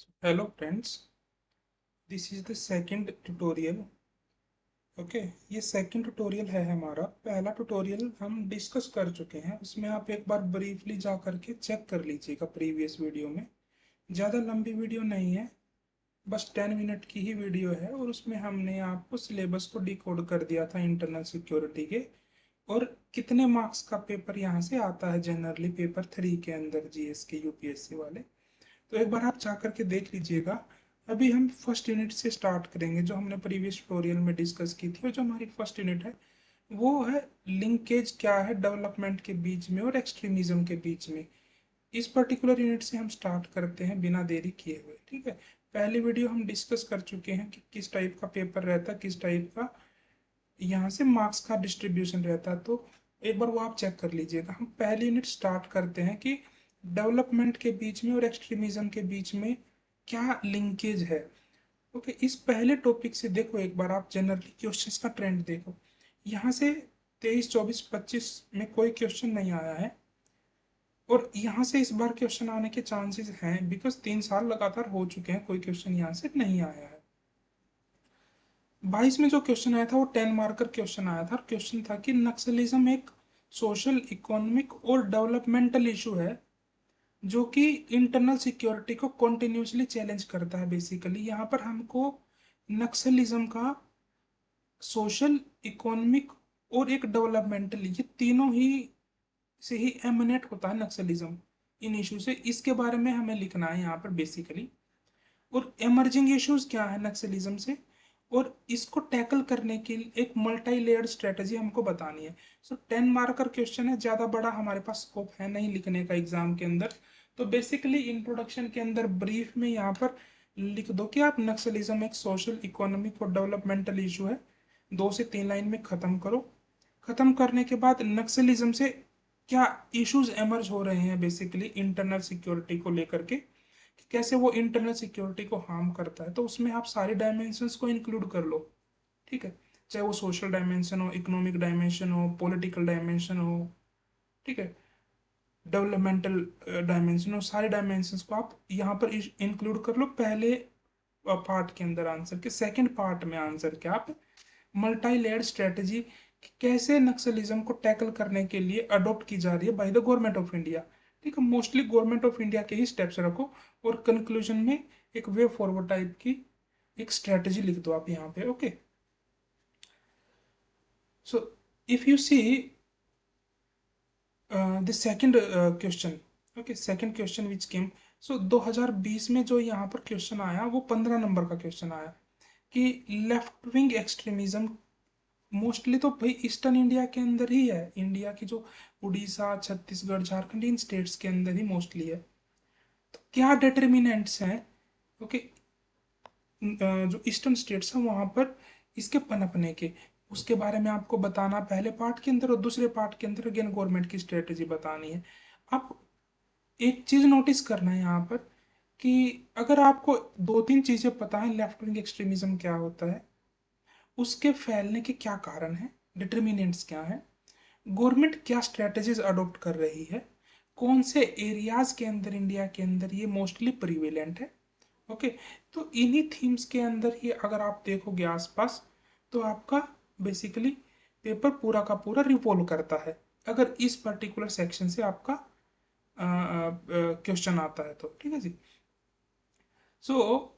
Hello friends, this is the second tutorial. Okay ये second tutorial है हमारा। पहला ट्यूटोरियल हम डिस्कस कर चुके हैं, उसमें आप एक बार ब्रीफली जा करके चेक कर लीजिएगा प्रीवियस वीडियो में। ज़्यादा लंबी वीडियो नहीं है, बस 10 मिनट की ही वीडियो है और उसमें हमने आपको सिलेबस को डिकोड कर दिया था इंटरनल सिक्योरिटी के, और कितने मार्क्स का पेपर यहाँ से आता है जनरली पेपर 3 के अंदर जीएस के यूपीएससी वाले। तो एक बार आप जा करके देख लीजिएगा। अभी हम फर्स्ट यूनिट से स्टार्ट करेंगे जो हमने प्रीवियस ट्यूटोरियल में डिस्कस की थी, और जो हमारी फर्स्ट यूनिट है वो है लिंकेज क्या है डेवलपमेंट के बीच में और एक्सट्रीमिज्म के बीच में। इस पर्टिकुलर यूनिट से हम स्टार्ट करते हैं बिना देरी किए हुए। ठीक है, पहली वीडियो हम डिस्कस कर चुके हैं कि किस टाइप का पेपर रहता है, किस टाइप का यहाँ से मार्क्स का डिस्ट्रीब्यूशन रहता है। तो एक बार वो आप चेक कर लीजिएगा। हम पहली यूनिट स्टार्ट करते हैं कि डेवलपमेंट के बीच में और एक्सट्रीमिज्म के बीच में क्या लिंकेज है। ओके, इस पहले टॉपिक से देखो एक बार आप जनरली क्वेश्चंस का ट्रेंड देखो। यहाँ से 23, 24, 25 में कोई क्वेश्चन नहीं आया है, और यहाँ से इस बार क्वेश्चन आने के चांसेस हैं बिकॉज 3 साल लगातार हो चुके हैं, कोई क्वेश्चन यहाँ से नहीं आया है। 22 में जो क्वेश्चन आया था वो 10 मार्कर क्वेश्चन आया था, और क्वेश्चन था कि नक्सलिज्म एक सोशल इकोनॉमिक और डेवलपमेंटल इशू है जो कि इंटरनल सिक्योरिटी को कॉन्टिन्यूसली चैलेंज करता है। बेसिकली यहाँ पर हमको नक्सलिज्म का सोशल, इकोनॉमिक और एक डेवलपमेंटल, ये तीनों ही से ही एमिनेट होता है नक्सलिज्म। इन इशू से इसके बारे में हमें लिखना है यहाँ पर बेसिकली। और इमर्जिंग इश्यूज क्या है नक्सलिज्म से, और इसको टैकल करने के लिए एक मल्टी लेयर्ड स्ट्रेटजी हमको बतानी है। सो 10 मार्कर क्वेश्चन है, ज़्यादा बड़ा हमारे पास स्कोप है नहीं लिखने का एग्जाम के अंदर। तो बेसिकली इंट्रोडक्शन के अंदर ब्रीफ में यहाँ पर लिख दो कि आप नक्सलिज्म एक सोशल, इकोनॉमिक और डेवलपमेंटल इशू है। 2 से 3 लाइन में ख़त्म करो। ख़त्म करने के बाद नक्सलिज्म से क्या इश्यूज एमर्ज हो रहे हैं बेसिकली इंटरनल सिक्योरिटी को लेकर के, कि कैसे वो इंटरनल सिक्योरिटी को हार्म करता है, तो उसमें आप सारी डायमेंशंस को इंक्लूड कर लो। ठीक है, चाहे वो सोशल डायमेंशन हो, इकोनॉमिक डायमेंशन हो, पॉलिटिकल डायमेंशन हो, ठीक है, डेवलपमेंटल डायमेंशन हो, सारे डायमेंशंस को आप यहाँ पर इंक्लूड कर लो पहले पार्ट के अंदर आंसर के। सेकंड पार्ट में आंसर के आप मल्टी लेयर्ड स्ट्रेटजी कैसे नक्सलिज्म को टैकल करने के लिए अडॉप्ट की जा रही है by the government of India. ठीक है, मोस्टली गवर्नमेंट ऑफ इंडिया के ही स्टेप्स रखो, और कंक्लूजन में एक वे फॉरवर्ड टाइप की एक स्ट्रेटजी लिख दो आप यहाँ पे। Okay, so if you see the second question, okay, second question which came, so 2020 में जो यहाँ पर क्वेश्चन आया वो 15 नंबर का क्वेश्चन आया कि लेफ्ट विंग एक्सट्रीमिज्म मोस्टली तो भाई ईस्टर्न इंडिया के अंदर ही है। इंडिया की जो उड़ीसा, छत्तीसगढ़, झारखंड, इन स्टेट्स के अंदर ही मोस्टली है। तो क्या डिटर्मिनेंट्स हैं, ओके, जो ईस्टर्न स्टेट्स हैं वहां पर इसके पनपने के, उसके बारे में आपको बताना पहले पार्ट के अंदर, और दूसरे पार्ट के अंदर अगेन गवर्नमेंट की स्ट्रेटेजी बतानी है। आप एक चीज नोटिस करना है यहाँ पर कि अगर आपको 2-3 चीजें पता है लेफ्ट विंग एक्सट्रीमिज्म क्या होता है, उसके फैलने के क्या कारण है, डिटर्मिनेंट्स क्या है, गवर्नमेंट क्या स्ट्रेटजीज अडॉप्ट कर रही है, कौन से एरियाज के अंदर इंडिया के अंदर ये मोस्टली प्रिवेलेंट है। ओके, तो इन्हीं थीम्स के अंदर ही अगर आप देखोगे आसपास, तो आपका बेसिकली पेपर पूरा का पूरा रिवॉल्व करता है अगर इस पर्टिकुलर सेक्शन से आपका क्वेश्चन आता है तो। ठीक है जी। सो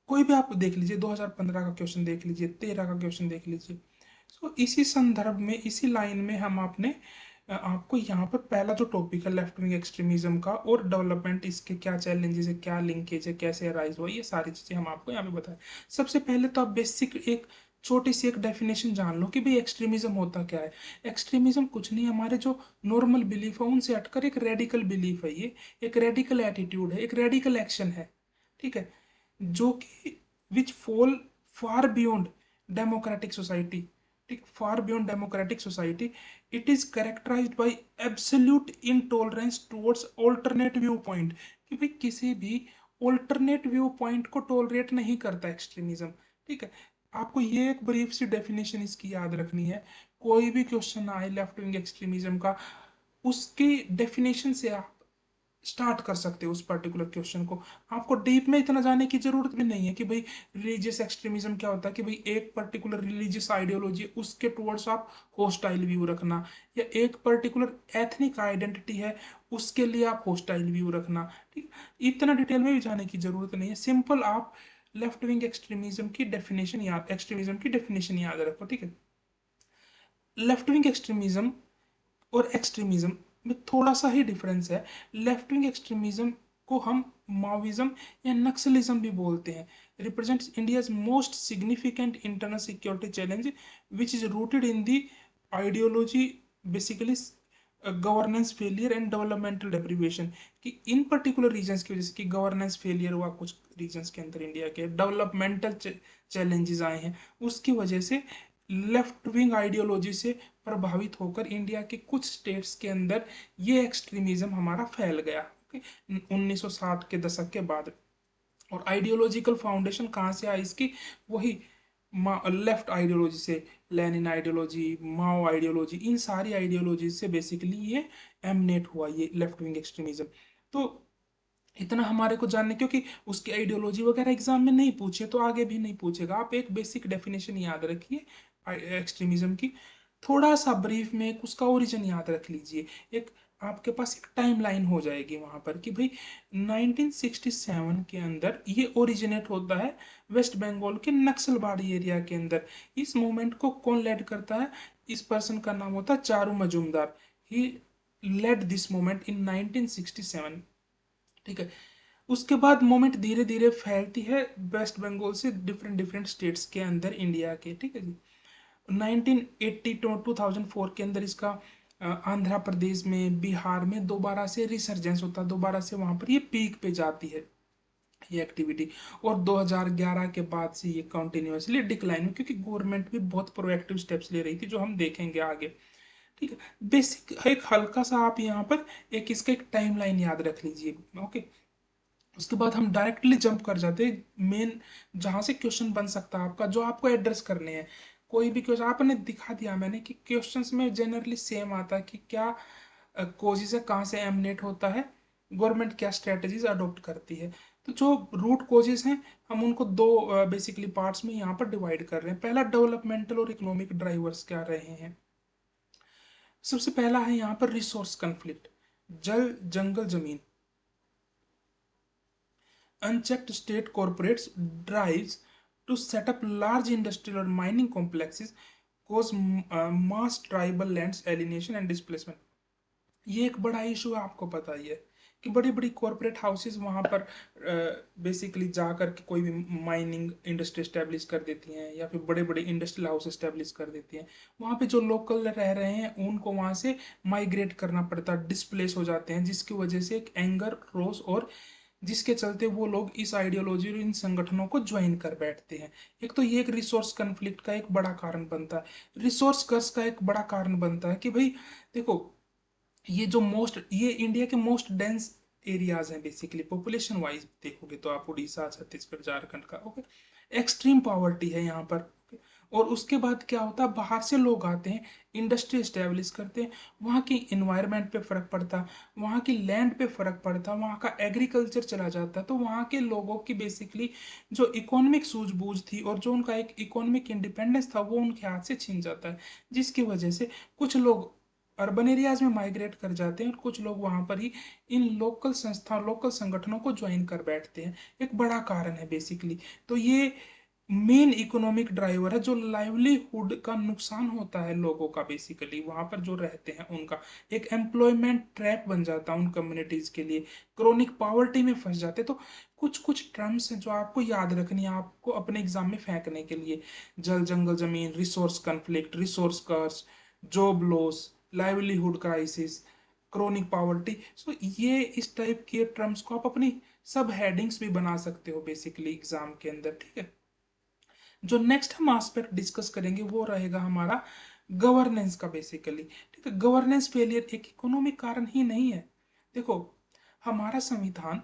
कोई भी आप देख लीजिए, 2015 का क्वेश्चन देख लीजिए, 13 का क्वेश्चन देख लीजिए। सो इसी संदर्भ में, इसी लाइन में हम आपने आपको यहाँ पर पहला जो टॉपिक है लेफ्ट विंग एक्सट्रीमिज्म का और डेवलपमेंट, इसके क्या चैलेंजेस है, क्या लिंकेज है, कैसे अराइज हुआ, ये सारी चीजें हम आपको यहाँ पे बताएं। सबसे पहले तो आप बेसिक एक छोटी सी एक डेफिनेशन जान लो कि भाई एक्सट्रीमिज्म होता क्या है। एक्सट्रीमिज्म कुछ नहीं, हमारे जो नॉर्मल बिलीफ है उनसे हटकर एक रेडिकल बिलीफ है, ये एक रेडिकल एटीट्यूड है, एक रेडिकल एक्शन है। ठीक है, जो कि which fall far beyond democratic society. ठीक, far beyond democratic society, it is characterized by absolute intolerance towards alternate view point, कि भाई किसी भी ऑल्टरनेट व्यू पॉइंट को टॉलरेट नहीं करता एक्सट्रीमिज्म। ठीक है, आपको ये एक ब्रीफ सी डेफिनेशन इसकी याद रखनी है। कोई भी क्वेश्चन आए लेफ्ट विंग एक्सट्रीमिज्म का, उसकी डेफिनेशन से आप स्टार्ट कर सकते हो उस पर्टिकुलर क्वेश्चन को। आपको डीप में इतना जाने की जरूरत भी नहीं है कि भाई रिलीजियस एक्सट्रीमिज्म क्या होता है, कि भाई एक पर्टिकुलर रिलीजियस आइडियोलॉजी उसके टुवर्ड्स आप होस्टाइल व्यू रखना, या एक पर्टिकुलर एथनिक आइडेंटिटी है उसके लिए आप होस्टाइल व्यू रखना। ठीक, इतना डिटेल में भी जाने की जरूरत नहीं है। सिंपल आप लेफ्ट विंग एक्सट्रीमिज्म की डेफिनेशन याद रखो। ठीक है, लेफ्ट विंग एक्सट्रीमिज्म और एक्सट्रीमिज्म में थोड़ा सा ही डिफरेंस है। लेफ्ट विंग एक्सट्रीमिज्म को हम माओइज्म या नक्सलिज्म भी बोलते हैं। Represents India's most significant internal security challenge which is rooted in the ideology, basically governance failure and developmental deprivation. कि इन पर्टिकुलर रीजन्स की वजह से, कि गवर्नेंस फेलियर हुआ कुछ रीजन्स के अंदर इंडिया के, डेवलपमेंटल चैलेंजेस आए हैं, उसकी वजह से लेफ्ट विंग आइडियोलॉजी से प्रभावित होकर इंडिया के कुछ स्टेट्स के अंदर ये एक्सट्रीमिज्म हमारा फैल गया। ओके, 1960 के दशक के बाद। और आइडियोलॉजिकल फाउंडेशन कहाँ से आई इसकी? वही लेफ्ट आइडियोलॉजी से, लेनिन आइडियोलॉजी, माओ आइडियोलॉजी, इन सारी आइडियोलॉजी से बेसिकली ये एमनेट हुआ, ये लेफ्ट विंग एक्सट्रीमिज्म। तो इतना हमारे को जानने, क्योंकि उसकी आइडियोलॉजी वगैरह एग्जाम में नहीं पूछे तो आगे भी नहीं पूछेगा। आप एक बेसिक डेफिनेशन याद रखिए एक्सट्रीमिज्म की, थोड़ा सा ब्रीफ में एक उसका ओरिजिन याद रख लीजिए। एक आपके पास एक टाइमलाइन हो जाएगी वहां पर कि भाई 1967 के अंदर ये ओरिजिनेट होता है वेस्ट बंगाल के नक्सलबाड़ी एरिया के अंदर। इस मूवमेंट को कौन लेड करता है? इस पर्सन का नाम होता है चारू मजूमदार। ही लेड दिस मूवमेंट इन 1967। ठीक है, उसके बाद मूवमेंट धीरे धीरे फैलती है वेस्ट बंगाल से डिफरेंट डिफरेंट स्टेट्स के अंदर इंडिया के। ठीक है जी, 1980 टू 2004 के अंदर इसका आंध्र प्रदेश में, बिहार में दोबारा से रिसर्जेंस होता है, दोबारा से वहां पर ये पीक पे जाती है ये एक्टिविटी। और 2011 के बाद से ये कंटिन्यूअसली डिक्लाइन हुई, क्योंकि गवर्नमेंट भी बहुत प्रोएक्टिव स्टेप्स ले रही थी, जो हम देखेंगे आगे। ठीक है, बेसिक एक हल्का सा आप यहाँ पर एक इसका एक टाइमलाइन याद रख लीजिए। ओके, उसके बाद हम डायरेक्टली जंप कर जाते हैं मेन, जहां से क्वेश्चन बन सकता है आपका, जो आपको एड्रेस करने हैं। कोई भी क्वेश्चन आपने दिखा दिया मैंने कि क्वेश्चंस में जनरली सेम आता है कि क्या कोजिस है, कहाँ से एमनेट होता है, गवर्नमेंट क्या स्ट्रेटजीज अडॉप्ट करती है। तो जो रूट कोजेस हैं हम उनको दो बेसिकली पार्ट्स में यहाँ पर डिवाइड कर रहे हैं। पहला, डेवलपमेंटल और इकोनॉमिक ड्राइवर्स क्या रहे हैं। सबसे पहला है यहाँ पर रिसोर्स कन्फ्लिक्ट, जल जंगल जमीन। Unchecked state corporates drives to set up large industrial or mining complexes cause mass tribal lands alienation and displacement। ये एक बड़ा इशू है, आपको पता ही है कि बड़ी बड़ी कॉरपोरेट हाउसेस वहां पर बेसिकली जा करके कोई भी माइनिंग इंडस्ट्री स्टैब्लिश कर देती हैं, या फिर बड़े बड़े इंडस्ट्रियल हाउस स्टैब्लिश कर देती हैं। वहां पे जो लोकल रह रहे हैं उनको वहां से माइग्रेट करना पड़ता है, डिस्प्लेस हो जाते हैं, जिसकी वजह से एक एंगर, रोष, और जिसके चलते वो लोग इस आइडियोलॉजी और इन संगठनों को ज्वाइन कर बैठते हैं। एक तो ये एक रिसोर्स कन्फ्लिक्ट का एक बड़ा कारण बनता है। रिसोर्स कर्स का एक बड़ा कारण बनता है कि भाई देखो, ये इंडिया के मोस्ट डेंस एरियाज हैं बेसिकली पॉपुलेशन वाइज देखोगे तो आप, उड़ीसा, छत्तीसगढ़, झारखंड का। ओके, एक्सट्रीम पॉवर्टी है यहाँ पर। okay? और उसके बाद क्या होता है, बाहर से लोग आते हैं, इंडस्ट्री एस्टेब्लिश करते हैं, वहाँ की इन्वायरमेंट पे फर्क पड़ता है, वहाँ की लैंड पे फर्क पड़ता है, वहाँ का एग्रीकल्चर चला जाता है। तो वहाँ के लोगों की बेसिकली जो इकोनॉमिक सूझबूझ थी और जो उनका एक इकोनॉमिक इंडिपेंडेंस था वो उनके हाथ से छीन जाता है, जिसकी वजह से कुछ लोग अर्बन एरियाज में माइग्रेट कर जाते हैं और कुछ लोग वहां पर ही इन लोकल संस्था, लोकल संगठनों को ज्वाइन कर बैठते हैं। एक बड़ा कारण है बेसिकली। तो ये मेन इकोनॉमिक ड्राइवर है, जो लाइवलीहुड का नुकसान होता है लोगों का, बेसिकली वहां पर जो रहते हैं उनका एक एम्प्लॉयमेंट ट्रैप बन जाता है उन कम्युनिटीज के लिए, क्रोनिक पॉवर्टी में फंस जाते। तो कुछ कुछ टर्म्स हैं जो आपको याद रखनी है, आपको अपने एग्जाम में फेंकने के लिए। जल जंगल जमीन, resource conflict, resource curse, job loss, livelihood crisis, chronic poverty. So ये इस टाइप के टर्म्स को आप अपनी सब हेडिंग्स भी बना सकते हो बेसिकली एग्जाम के अंदर। ठीक है, जो नेक्स्ट हम एस्पेक्ट डिस्कस करेंगे वो रहेगा हमारा गवर्नेंस का बेसिकली। ठीक है, गवर्नेंस फेलियर एक इकोनॉमिक कारण ही नहीं है। देखो, हमारा संविधान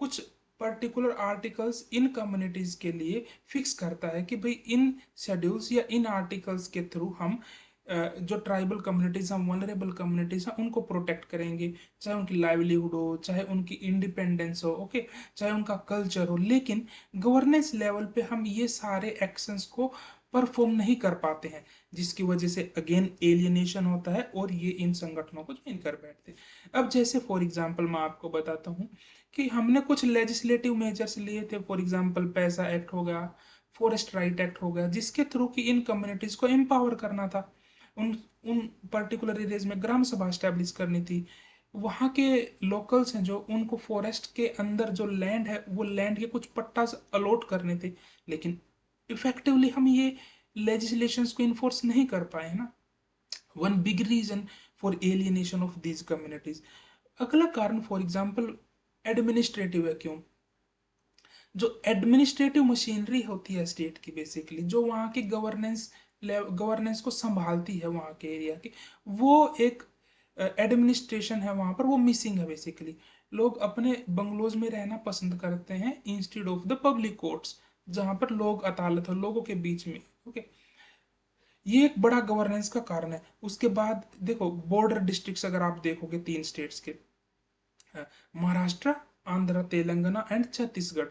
कुछ पर्टिकुलर आर्टिकल्स इन कम्युनिटीज के लिए फिक्स करता है कि भाई इन शेड्यूल्स या इन आर्टिकल्स के थ्रू हम जो ट्राइबल कम्युनिटीज हैं, वनरेबल कम्युनिटीज हैं, उनको प्रोटेक्ट करेंगे, चाहे उनकी लाइवलीहुड हो, चाहे उनकी इंडिपेंडेंस हो, ओके, चाहे उनका कल्चर हो। लेकिन गवर्नेंस लेवल पे हम ये सारे एक्शंस को परफॉर्म नहीं कर पाते हैं, जिसकी वजह से अगेन एलियनेशन होता है और ये इन संगठनों को ज्वाइन कर बैठते हैं। अब जैसे फॉर एग्जांपल मैं आपको बताता हूँ कि हमने कुछ लेजिस्लेटिव मेजर्स लिए थे, फॉर एग्जांपल पैसा एक्ट हो गया, फॉरेस्ट राइट एक्ट हो गया, जिसके थ्रू कि इन कम्युनिटीज को एम्पावर करना था, उन उन पर्टिकुलर एरियाज में ग्राम सभा स्टैब्लिश करनी थी। वहाँ के लोकल्स हैं जो, उनको फॉरेस्ट के अंदर जो लैंड है वो लैंड के कुछ पट्टा अलॉट करने थे। लेकिन इफेक्टिवली हम ये लेजिस्लेशंस को इन्फोर्स नहीं कर पाए ना। One big reason for alienation of these communities. अगला कारण फॉर एग्जाम्पल एडमिनिस्ट्रेटिव है। क्यों? जो एडमिनिस्ट्रेटिव मशीनरी होती है स्टेट की, बेसिकली जो वहाँ की गवर्नेंस को संभालती है वहाँ के एरिया की, वो एक एडमिनिस्ट्रेशन है वहाँ पर, वो मिसिंग है बेसिकली। लोग अपने बंगलोज में रहना पसंद करते हैं instead of the public courts, जहाँ पर लोग अदालत हो लोगों के बीच में, ओके। ये एक बड़ा गवर्नेंस का कारण है। उसके बाद देखो बॉर्डर डिस्ट्रिक्ट्स अगर आप देखोगे तीन स्टेट्स के, महाराष्ट्र, आंध्र तेलंगाना एंड छत्तीसगढ़।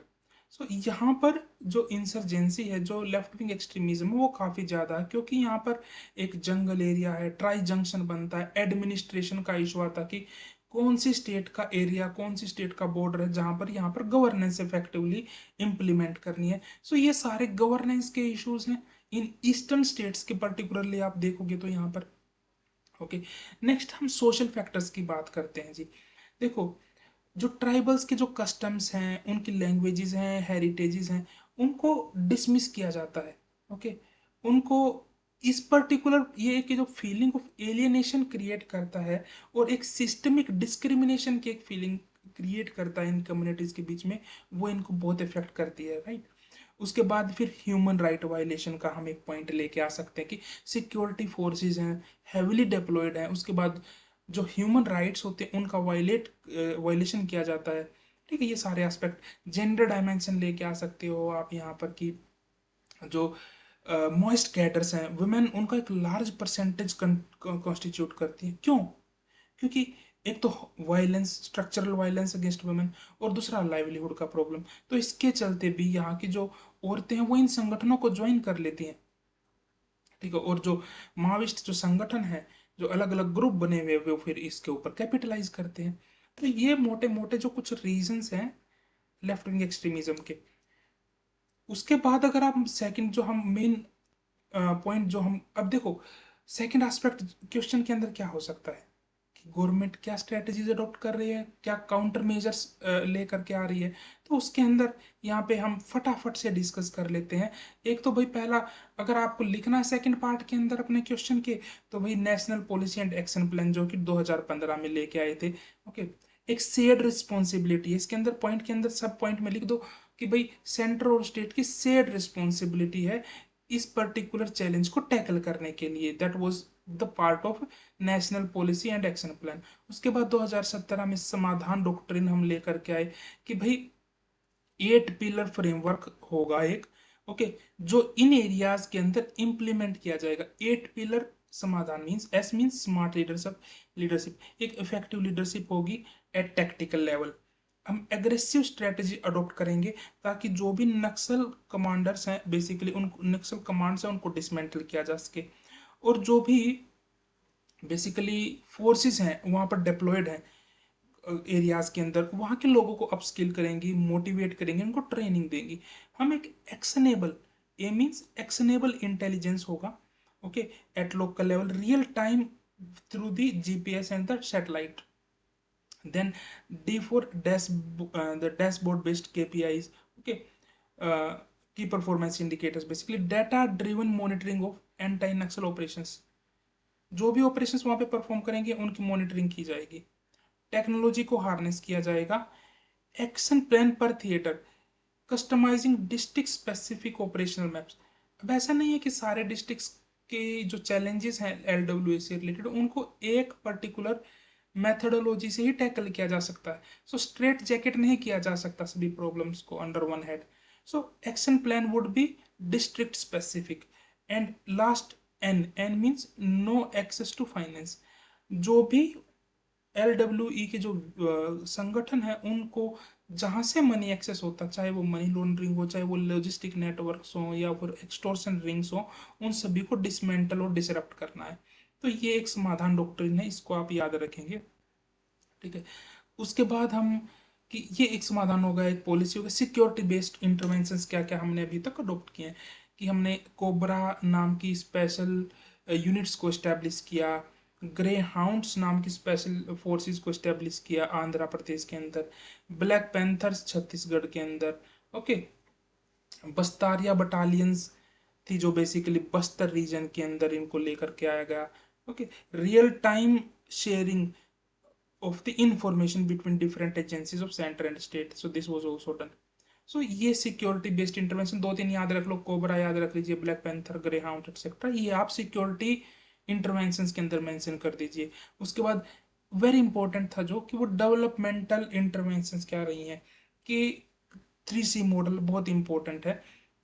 सो यहाँ पर जो इंसर्जेंसी है, जो लेफ्ट विंग एक्सट्रीमिज्म है, वो काफ़ी ज़्यादा है, क्योंकि यहाँ पर एक जंगल एरिया है, ट्राई जंक्शन बनता है, एडमिनिस्ट्रेशन का इशू आता है कि कौन सी स्टेट का एरिया, कौन सी स्टेट का बॉर्डर है जहाँ पर यहाँ पर गवर्नेंस इफेक्टिवली इम्प्लीमेंट करनी है। सो ये सारे गवर्नेंस के इश्यूज हैं इन ईस्टर्न स्टेट्स के, पर्टिकुलरली आप देखोगे तो यहाँ पर, ओके। नेक्स्ट हम सोशल फैक्टर्स की बात करते हैं जी। देखो, जो ट्राइबल्स के जो कस्टम्स हैं, उनकी लैंग्वेजेस हैं, हेरिटेजेस हैं, उनको डिसमिस किया जाता है, ओके। उनको इस पर्टिकुलर, ये कि जो फीलिंग ऑफ एलियनेशन क्रिएट करता है और एक सिस्टमिक डिस्क्रिमिनेशन की एक फीलिंग क्रिएट करता है इन कम्युनिटीज के बीच में, वो इनको बहुत इफेक्ट करती है, राइट। उसके बाद फिर ह्यूमन राइट वायलेशन का हम एक पॉइंट लेके आ सकते हैं कि सिक्योरिटी फोर्सेस हैं, हेविली डिप्लॉयड हैं, उसके बाद जो ह्यूमन राइट्स होते हैं उनका वायलेशन किया जाता है, ठीक है। ये सारे एस्पेक्ट, जेंडर डायमेंशन लेके आ सकते हो आप यहाँ पर कि जो मॉइस्ट कैडर्स हैं, वुमेन, उनका एक लार्ज परसेंटेज कॉन्स्टिट्यूट करती है। क्यों? क्योंकि एक तो violence, structural violence against women, और दूसरा लाइवलीहुड का प्रॉब्लम। तो इसके चलते भी यहाँ की जो औरतें हैं वो इन संगठनों को ज्वाइन कर लेती हैं, ठीक है। और जो माओइस्ट जो संगठन है, जो अलग अलग ग्रुप बने हुए वो फिर इसके ऊपर कैपिटलाइज करते हैं। तो ये मोटे मोटे जो कुछ रीजंस हैं लेफ्ट विंग एक्सट्रीमिज्म के। उसके बाद अगर आप सेकंड जो हम मेन पॉइंट जो हम अब देखो, सेकंड एस्पेक्ट क्वेश्चन के अंदर क्या हो सकता है कि गवर्नमेंट क्या स्ट्रेटजीज अडॉप्ट कर रही है, क्या काउंटर मेजर्स लेकर के आ रही है। तो उसके अंदर यहाँ पे हम फटाफट से डिस्कस कर लेते हैं। एक तो भाई पहला, अगर आपको लिखना है सेकंड पार्ट के अंदर अपने क्वेश्चन के, तो भाई national policy and action plan जो कि 2015 में लेके आए थे, ओके। एक शेयर्ड रिस्पॉन्सिबिलिटी है इसके अंदर, पॉइंट के अंदर सब पॉइंट में लिख दो कि भाई सेंटर और स्टेट की शेयर्ड रिस्पॉन्सिबिलिटी है इस पर्टिकुलर चैलेंज को टैकल करने के लिए। That was the part of national policy and action plan. उसके बाद 2017 में समाधान डॉक्ट्रिन हम लेकर के आए कि भाई 8 पिलर फ्रेमवर्क होगा एक, ओके, जो इन एरियाज के अंदर इंप्लीमेंट किया जाएगा। 8 पिलर समाधान means, S means smart leadership, एक इफेक्टिव लीडरशिप होगी एट टैक्टिकल लेवल। हम एग्रेसिव स्ट्रेटजी अडॉप्ट करेंगे ताकि जो भी नक्सल कमांडर्स हैं, बेसिकली उन नक्सल कमांड्स हैं, उनको डिसमेंटल किया जा सके। और जो भी बेसिकली फोर्सेस हैं वहाँ पर डिप्लॉयड हैं एरियाज के अंदर, वहाँ के लोगों को अपस्किल करेंगी, मोटिवेट करेंगे, उनको ट्रेनिंग देंगी। हम एक एक्शनेबल, ए मीन्स एक्शनेबल इंटेलिजेंस होगा, okay, at local level, real time, through the GPS and the satellite. Then D for the dashboard based KPIs, okay, key performance indicators, basically data driven monitoring of anti Naxal operations। जो भी operations वहां पे perform करेंगे उनकी monitoring की जाएगी। Technology को harness किया जाएगा। एक्शन प्लान पर theatre, customising district specific operational maps. अब ऐसा नहीं है कि सारे डिस्ट्रिक्ट्स के जो चैलेंजेस हैं एलडब्ल्यू से रिलेटेड उनको एक पर्टिकुलर मेथडोलॉजी से ही टैकल किया जा सकता है। सो स्ट्रेट जैकेट नहीं किया जा सकता सभी प्रॉब्लम्स को under one head. So action plan would be district specific. And last an means no access to finance. जो भी LWE के जो संगठन है उनको जहां से मनी एक्सेस होता है, चाहे वो मनी लॉन्ड्रिंग हो, चाहे वो लॉजिस्टिक नेटवर्क्स हो, या फिर एक्सटोर्शन रिंग्स हो, उन सभी को डिसमेंटल और डिसरप्ट करना है। तो ये एक समाधान डॉक्ट्रिन है, इसको आप याद रखेंगे। ठीक है। उसके बाद हम, कि ये एक समाधान होगा, एक पॉलिसी होगा। सिक्योरिटी बेस्ड इंटरवेंशंस क्या क्या हमने अभी तक अडॉप्ट किए हैं, कि हमने कोबरा नाम की स्पेशल यूनिट्स को इस्टेब्लिश किया, ग्रे हाउंड्स नाम की स्पेशल फोर्सेस को इस्टेब्लिश किया आंध्र प्रदेश के अंदर, ब्लैक पैंथर्स छत्तीसगढ़ के अंदर, ओके, बस्तारिया बटालियंस थी जो बेसिकली बस्तर रीजन के अंदर इनको लेकर के आया गया, okay, real time sharing of the information between different agencies of center and state, so this was also done. So ये सिक्योरिटी बेस्ड इंटरवेंशन दो तीन याद रख लो, कोबरा याद रख लीजिए, black panther, grey hound etcetera, ये आप सिक्योरिटी इंटरवेंशंस के अंदर मेंशन कर दीजिए। उसके बाद वेरी इंपॉर्टेंट था जो, कि वो डेवलपमेंटल इंटरवेंशंस क्या रही हैं, कि 3C मॉडल बहुत इंपॉर्टेंट है,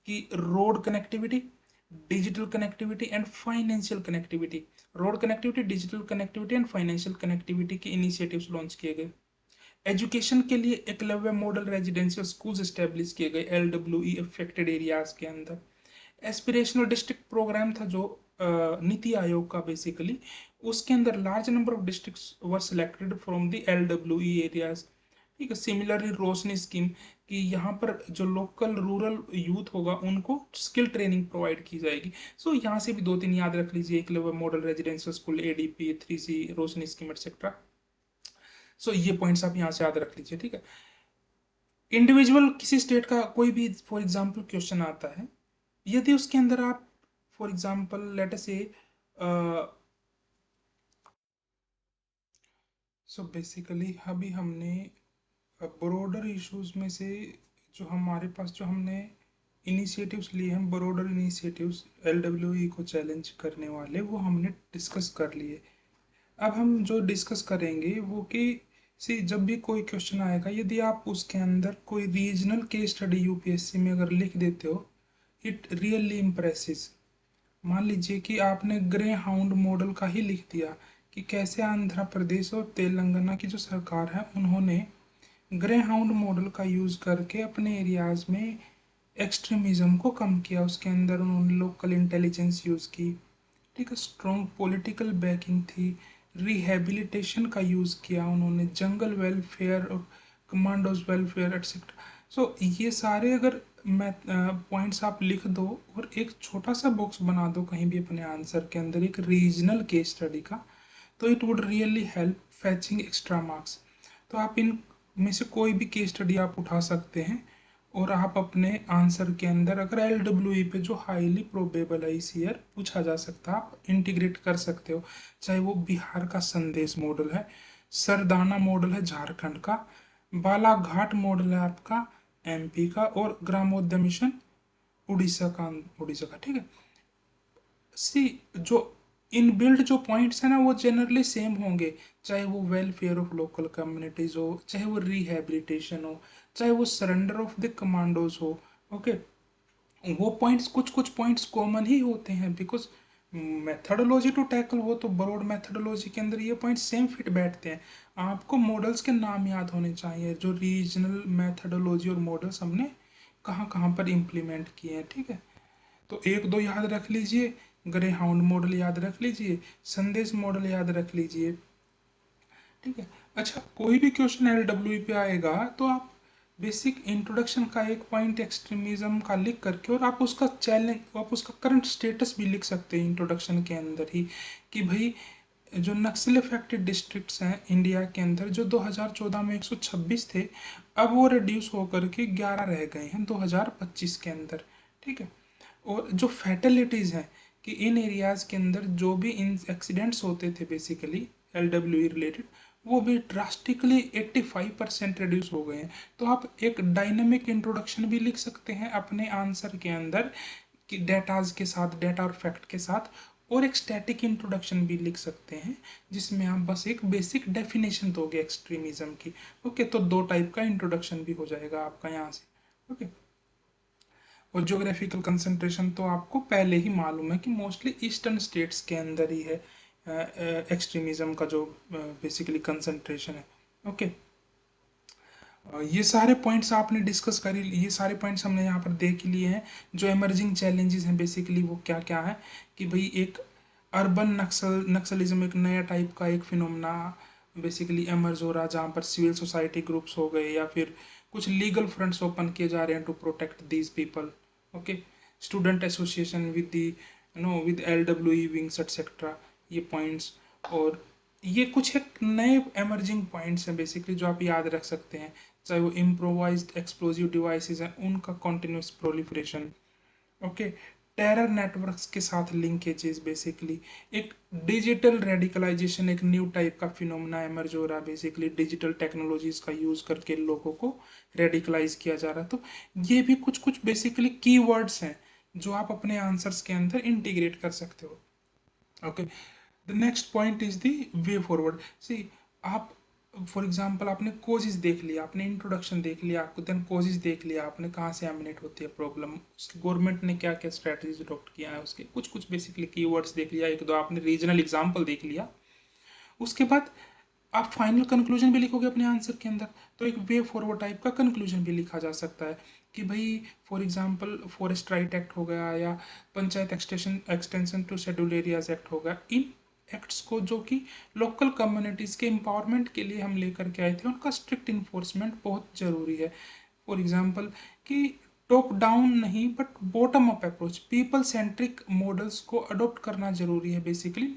कि road connectivity, digital connectivity and financial connectivity. Road connectivity, digital connectivity and financial connectivity के इनिशिएटिव्स लॉन्च किए गए। एजुकेशन के लिए Eklavya model residential schools establish किए गए LWE अफेक्टेड एरियाज के अंदर। एस्पिरेशनल डिस्ट्रिक्ट प्रोग्राम था जो नीति आयोग का बेसिकली, उसके अंदर large number of districts were selected from the LWE areas. ठीक है। सिमिलरली रोशनी स्कीम, कि यहाँ पर जो लोकल रूरल यूथ होगा उनको स्किल ट्रेनिंग प्रोवाइड की जाएगी। सो यहाँ से भी दो तीन याद रख लीजिए, एक level model residential school, ADP, 3C, रोशनी स्कीम एक्सेट्रा। सो ये पॉइंट्स आप यहाँ से याद रख लीजिए। ठीक है। इंडिविजुअल किसी स्टेट का कोई भी फॉर एग्जांपल क्वेश्चन आता है, यदि उसके अंदर आप फॉर एग्जांपल लेट से, सो बेसिकली अभी हमने ब्रॉडर इश्यूज में से, जो हमारे पास जो हमने इनिशिएटिव्स लिए हैं, ब्रॉडर इनिशिएटिव्स LWE को चैलेंज करने वाले, वो हमने डिस्कस कर लिए। अब हम जो डिस्कस करेंगे वो, कि सी जब भी कोई क्वेश्चन आएगा, यदि आप उसके अंदर कोई रीजनल केस स्टडी UPSC में अगर लिख देते हो, इट रियली इम्प्रेसिस। मान लीजिए कि आपने ग्रे हाउंड मॉडल का ही लिख दिया, कि कैसे आंध्र प्रदेश और तेलंगाना की जो सरकार है उन्होंने ग्रे हाउंड मॉडल का यूज़ करके अपने एरियाज में एक्सट्रीमिज्म को कम किया। उसके अंदर उन्होंने लोकल इंटेलिजेंस यूज़ की, ठीक है, स्ट्रॉन्ग पॉलिटिकल बैकिंग थी, रिहेबिलिटेशन का यूज़ किया उन्होंने, जंगल वेलफेयर और कमांडोज वेलफेयर एटसेट्रा। सो ये सारे अगर मैं पॉइंट्स आप लिख दो और एक छोटा सा बॉक्स बना दो कहीं भी अपने आंसर के अंदर एक रीजनल केस स्टडी का, तो it would really help फैचिंग extra marks. तो आप इन में से कोई भी केस स्टडी आप उठा सकते हैं, और आप अपने आंसर के अंदर अगर LWE पे जो हाईली प्रोबेबल है इस ईयर पूछा जा सकता है, आप इंटीग्रेट कर सकते हो। चाहे वो बिहार का संदेश मॉडल है, सरदाना मॉडल है झारखंड का, बालाघाट मॉडल है आपका MP का, और ग्रामोद्यम मिशन उड़ीसा का। ठीक है। सी जो इनबिल्ड जो पॉइंट्स है ना, वो जनरली सेम होंगे, चाहे वो वेलफेयर ऑफ लोकल कम्युनिटीज हो, चाहे वो रिहेबिलिटेशन हो, चाहे वो सरेंडर ऑफ द कमांडोज हो, ओके, वो पॉइंट्स कुछ कुछ पॉइंट्स कॉमन ही होते हैं, बिकॉज मेथडोलॉजी टू टैकल हो तो ब्रॉड मेथडोलॉजी के अंदर ये पॉइंट्स सेम फिट बैठते हैं। आपको मॉडल्स के नाम याद होने चाहिए, जो रीजनल मेथडोलॉजी और मॉडल्स हमने कहाँ कहाँ पर इम्प्लीमेंट किए हैं। ठीक है। तो एक दो याद रख लीजिए, ग्रे हाउंड मॉडल याद रख लीजिए, संदेश मॉडल याद रख लीजिए। ठीक है। अच्छा, कोई भी क्वेश्चन LWE पे आएगा तो आप बेसिक इंट्रोडक्शन का एक पॉइंट एक्सट्रीमिज्म का लिख करके, और आप उसका चैलेंज, आप उसका करंट स्टेटस भी लिख सकते हैं इंट्रोडक्शन के अंदर ही, कि भाई जो नक्सल अफेक्टेड डिस्ट्रिक्ट्स हैं इंडिया के अंदर, जो 2014 में 126 थे, अब वो रिड्यूस होकर के 11 रह गए हैं 2025 के अंदर। ठीक है। और जो फैटलिटीज़ हैं, कि इन एरियाज़ के अंदर जो भी इन एक्सीडेंट्स होते थे बेसिकली LWE रिलेटेड, वो भी ड्रास्टिकली 85% रिड्यूस हो गए हैं। तो आप एक डायनेमिक इंट्रोडक्शन भी लिख सकते हैं अपने आंसर के अंदर, कि डेटाज के साथ, डेटा और फैक्ट के साथ, और एक स्टैटिक इंट्रोडक्शन भी लिख सकते हैं, जिसमें आप बस एक बेसिक डेफिनेशन दोगे एक्सट्रीमिज्म की। ओके, तो दो टाइप का इंट्रोडक्शन भी हो जाएगा आपका यहाँ से। ओके। और ज्योग्राफिकल कंसंट्रेशन तो आपको पहले ही मालूम है कि मोस्टली ईस्टर्न स्टेट्स के अंदर ही है एक्सट्रीमिज्म का जो बेसिकली कंसंट्रेशन है। ओके, ये सारे पॉइंट्स आपने डिस्कस करी, ये सारे पॉइंट्स हमने यहाँ पर देख लिए हैं। जो इमर्जिंग चैलेंजेस हैं बेसिकली वो क्या क्या है, कि भाई एक अर्बन नक्सलिज्म एक नया टाइप का एक फिनोमेना बेसिकली एमर्ज हो रहा, जहाँ पर सिविल सोसाइटी ग्रुप्स हो गए या फिर कुछ लीगल फ्रंट्स ओपन किए जा रहे हैं to protect these people. Okay, student association with the with LWE wings etcetera, ये पॉइंट्स। और ये कुछ एक नए एमर्जिंग पॉइंट्स हैं बेसिकली जो आप याद रख सकते हैं, चाहे वो इम्प्रोवाइज्ड एक्सप्लोजिव डिवाइसेस हैं उनका continuous proliferation. Okay, terror networks के साथ लिंकेजेस, बेसिकली एक डिजिटल रेडिकलाइजेशन, एक न्यू टाइप का फिनोमेना एमर्ज हो रहा है, बेसिकली डिजिटल टेक्नोलॉजीज का यूज करके लोगों को रेडिकलाइज किया जा रहा है। तो ये भी कुछ कुछ बेसिकली कीवर्ड्स हैं जो आप अपने आंसर्स के अंदर इंटीग्रेट कर सकते हो। Okay, the next point is the way forward. See, आप फॉर एग्जाम्पल आपने कोजिज देख लिया, आपने इंट्रोडक्शन देख लिया, आपको देन कोजिज देख लिया, आपने कहाँ से एमिनेट होती है प्रॉब्लम, उसकी गवर्नमेंट ने क्या क्या स्ट्रेटजीज अडॉप्ट किया है, उसके कुछ कुछ बेसिकली कीवर्ड्स देख लिया, एक दो आपने रीजनल एग्जाम्पल देख लिया। उसके बाद आप फाइनल कंक्लूजन भी लिखोगे अपने आंसर के अंदर, तो एक वे फॉरवर्ड टाइप का कंक्लूजन भी लिखा जा सकता है कि भाई for example forest right act हो गया या panchayat extension to scheduled areas act हो गया, इन एक्ट्स को जो कि लोकल कम्युनिटीज़ के एम्पावरमेंट के लिए हम लेकर के आए थे, उनका स्ट्रिक्ट इन्फोर्समेंट बहुत ज़रूरी है। फॉर एग्जांपल कि टॉप डाउन नहीं but bottom up approach, people centric models को अडॉप्ट करना जरूरी है बेसिकली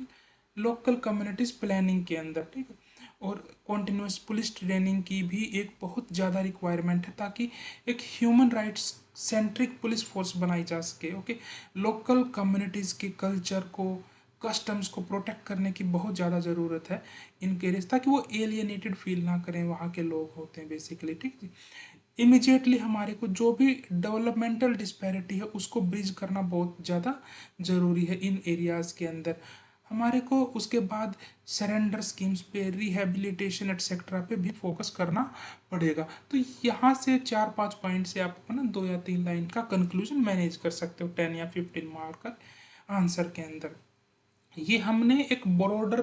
लोकल कम्युनिटीज प्लानिंग के अंदर, ठीक है। और कॉन्टिन्यूस पुलिस ट्रेनिंग की भी एक बहुत ज़्यादा रिक्वायरमेंट है ताकि एक human rights centric police force बनाई जा सके। ओके, लोकल कम्युनिटीज़ के कल्चर को, कस्टम्स को प्रोटेक्ट करने की बहुत ज़्यादा ज़रूरत है इनके लिए, ताकि वो एलियनेटेड फील ना करें वहाँ के लोग होते हैं बेसिकली, ठीक है। इमिजिएटली हमारे को जो भी डेवलपमेंटल डिस्पैरिटी है उसको ब्रिज करना बहुत ज़्यादा ज़रूरी है इन एरियाज़ के अंदर। हमारे को उसके बाद सरेंडर स्कीम्स पे, रिहेबिलिटेशन एटसेट्रा पे भी फोकस करना पड़ेगा। तो यहाँ से 4-5 पॉइंट से आप ना 2 या 3 लाइन का कंक्लूजन मैनेज कर सकते हो 10 या 15 मार्क का आंसर के अंदर। ये हमने एक ब्रॉडर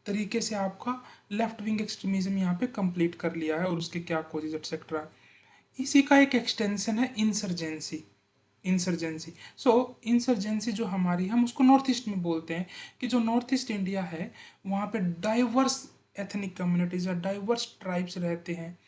तरीके से आपका लेफ्ट विंग एक्सट्रीमिज्म यहाँ पे कंप्लीट कर लिया है और उसके क्या कोजेज एटसेट्रा। इसी का एक एक्सटेंशन है इंसर्जेंसी। इंसर्जेंसी, सो इंसर्जेंसी जो हमारी, हम उसको नॉर्थ ईस्ट में बोलते हैं कि जो नॉर्थ ईस्ट इंडिया है वहाँ पे डाइवर्स एथनिक कम्युनिटीज या डाइवर्स ट्राइब्स रहते हैं,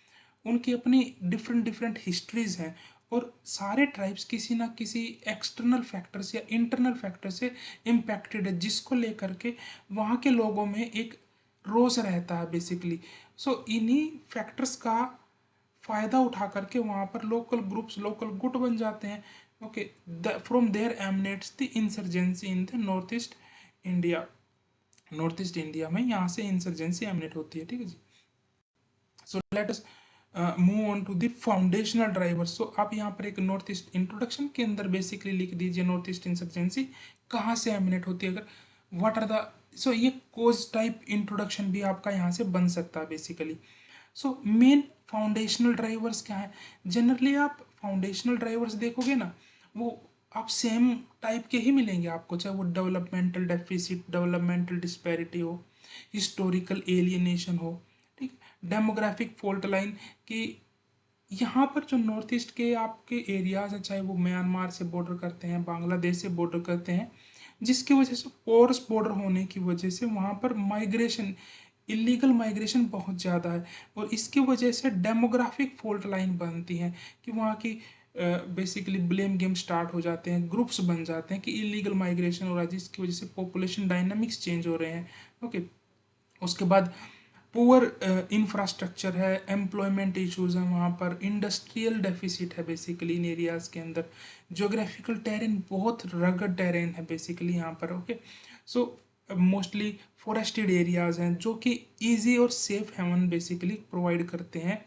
उनकी अपनी डिफरेंट डिफरेंट हिस्ट्रीज हैं, और सारे ट्राइब्स किसी ना किसी एक्सटर्नल फैक्टर से या इंटरनल फैक्टर से इम्पैक्टेड है, जिसको लेकर के वहाँ के लोगों में एक रोष रहता है बेसिकली। सो इन्हीं फैक्टर्स का फायदा उठा करके वहाँ पर लोकल ग्रुप्स, लोकल गुट बन जाते हैं। Okay, from there emanates the insurgency in the north east India. North east India में यहाँ से इंसर्जेंसी एमनेट होती है, ठीक है जी। So let us move on to the foundational drivers. सो आप यहाँ पर एक नॉर्थ ईस्ट इंट्रोडक्शन के अंदर बेसिकली लिख दीजिए नॉर्थ ईस्ट इंसर्जेंसी कहाँ से एमिनेट होती है, अगर व्हाट आर द, सो ये कोज टाइप इंट्रोडक्शन भी आपका यहाँ से बन सकता है basically. So main foundational drivers क्या है, जनरली आप फाउंडेशनल ड्राइवर्स देखोगे ना, वो आप सेम टाइप के ही मिलेंगे आपको, चाहे वो डेवलपमेंटल डेफिसिट, डेवलपमेंटल डिस्पैरिटी हो, हिस्टोरिकल एलियनेशन हो, ठीक, डेमोग्राफिक फॉल्ट लाइन की। यहाँ पर जो नॉर्थ ईस्ट के आपके एरियाज हैं, चाहे वो म्यांमार से बॉर्डर करते हैं, बांग्लादेश से बॉर्डर करते हैं, जिसकी वजह से पोरस बॉर्डर होने की वजह से वहाँ पर माइग्रेशन, इलीगल माइग्रेशन बहुत ज़्यादा है, और इसकी वजह से डेमोग्राफिक फॉल्ट लाइन बनती हैं कि वहाँ की बेसिकली ब्लेम गेम स्टार्ट हो जाते हैं, ग्रुप्स बन जाते हैं कि इलीगल माइग्रेशन हो रहा है, जिसकी वजह से पॉपुलेशन डायनामिक्स चेंज हो रहे हैं। ओके, उसके बाद पुअर इंफ्रास्ट्रक्चर है, एम्प्लॉयमेंट इश्यूज हैं वहाँ पर, इंडस्ट्रियल डेफिसिट है बेसिकली इन एरियाज़ के अंदर, जोग्राफिकल टेरेन बहुत रगड टेरेन है बेसिकली यहाँ पर। Okay, so mostly forested areas हैं जो कि इजी और सेफ हेवन बेसिकली प्रोवाइड करते हैं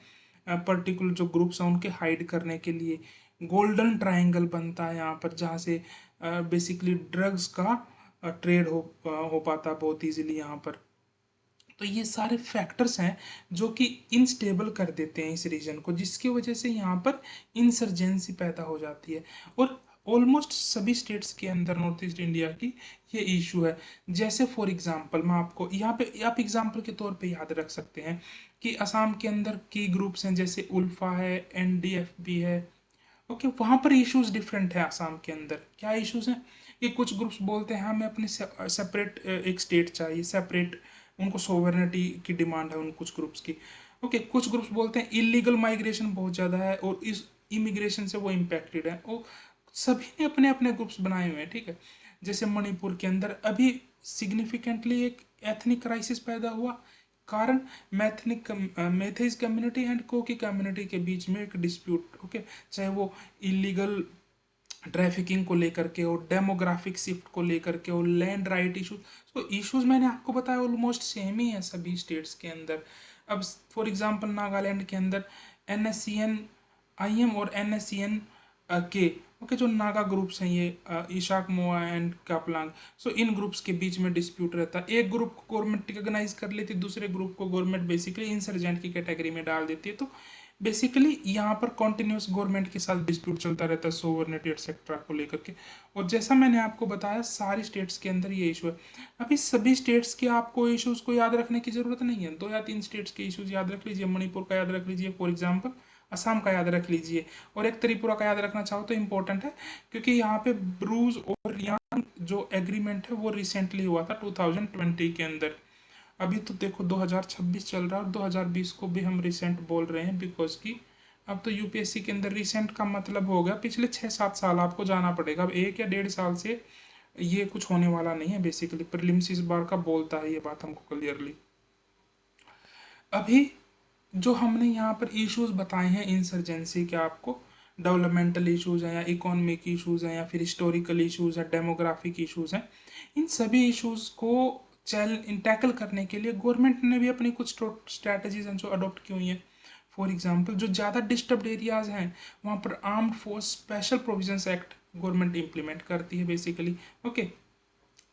पर्टिकुलर जो ग्रुप्स हैं उनके हाइड करने के लिए। गोल्डन ट्रायंगल बनता है यहाँ पर जहाँ से बेसिकली ड्रग्स का ट्रेड हो पाता बहुत इजीली यहाँ पर। तो ये सारे फैक्टर्स हैं जो कि इनस्टेबल कर देते हैं इस रीजन को, जिसकी वजह से यहाँ पर इंसर्जेंसी पैदा हो जाती है। और ऑलमोस्ट सभी स्टेट्स के अंदर नॉर्थ ईस्ट इंडिया की ये इशू है। जैसे फॉर एग्जांपल मैं आपको यहाँ पे आप एग्जांपल के तौर पे याद रख सकते हैं कि असम के अंदर की ग्रुप्स हैं, जैसे उल्फा है, एनडीएफबी है। ओके, वहाँ पर इश्यूज डिफरेंट है। आसाम के अंदर क्या इश्यूज हैं कि कुछ ग्रुप्स बोलते हैं हमें अपनी सेपरेट एक स्टेट चाहिए, सेपरेट, उनको सोवरेनिटी की डिमांड है उन कुछ ग्रुप्स की। ओके, कुछ ग्रुप्स बोलते हैं इलीगल माइग्रेशन बहुत ज़्यादा है और इस इमिग्रेशन से वो इम्पेक्टेड है। वो सभी ने अपने अपने ग्रुप्स बनाए हुए हैं, ठीक है। जैसे मणिपुर के अंदर अभी सिग्निफिकेंटली एक एथनिक क्राइसिस पैदा हुआ, कारण मैथनिक मैथेज कम्युनिटी एंड कोकी कम्युनिटी के बीच में एक डिस्प्यूट। ओके, चाहे वो इलीगल ट्रैफिकिंग को लेकर के और डेमोग्राफिक शिफ्ट को लेकर के और लैंड राइट इशूज। तो इश्यूज मैंने आपको बताया ऑलमोस्ट सेम ही है सभी स्टेट्स के अंदर। अब फॉर एग्जांपल नागालैंड के अंदर NSCN IM और NSCN के, ओके, जो नागा ग्रुप्स हैं ये इशाक मोआ एंड कापलांग, सो इन ग्रुप्स के बीच में डिस्प्यूट रहता है। एक ग्रुप को गवर्नमेंट रिकॉग्नाइज कर लेती है, दूसरे ग्रुप को गवर्नमेंट बेसिकली इंसर्जेंट की कैटेगरी में डाल देती है। तो बेसिकली यहाँ पर कॉन्टिन्यूस गवर्नमेंट के साथ डिस्प्यूट चलता रहता है सोवरेनिटी एक्सेट्रा को लेकर के। और जैसा मैंने आपको बताया सारी स्टेट्स के अंदर ये इशू है। अभी सभी स्टेट्स के आपको इश्यूज को याद रखने की जरूरत नहीं है, 2 या 3 स्टेट्स के इश्यूज याद रख लीजिए। मणिपुर का याद रख लीजिए फॉर एग्जाम्पल, असम का याद रख लीजिए, और एक त्रिपुरा का याद रखना चाहो तो इम्पोर्टेंट है, क्योंकि यहाँ पे ब्रूज और रियांग जो एग्रीमेंट है वो रिसेंटली हुआ था 2020 के अंदर। अभी तो देखो 2026 चल रहा है और 2020 को भी हम रिसेंट बोल रहे हैं, बिकॉज कि अब तो यूपीएससी के अंदर रिसेंट का मतलब हो गया पिछले 6-7 साल आपको जाना पड़ेगा। अब 1 या 1.5 साल से ये कुछ होने वाला नहीं है। बेसिकली प्रीलिम्स इस बार का बोलता है ये बात हमको क्लियरली। अभी जो हमने यहाँ पर इश्यूज बताए हैं इंसर्जेंसी के आपको, डेवलपमेंटल इश्यूज हैं या इकोनॉमिक इश्यूज हैं या फिर हिस्टोरिकल इश्यूज हैं, डेमोग्राफिक इश्यूज हैं, इन सभी इश्यूज को टैकल करने के लिए गवर्नमेंट ने भी अपनी कुछ स्ट्रैटेजीज हैं जो अडॉप्ट की हुई हैं। फॉर एग्जांपल जो ज़्यादा डिस्टर्ब्ड एरियाज हैं वहाँ पर armed force special provisions act government implement करती है बेसिकली। ओके,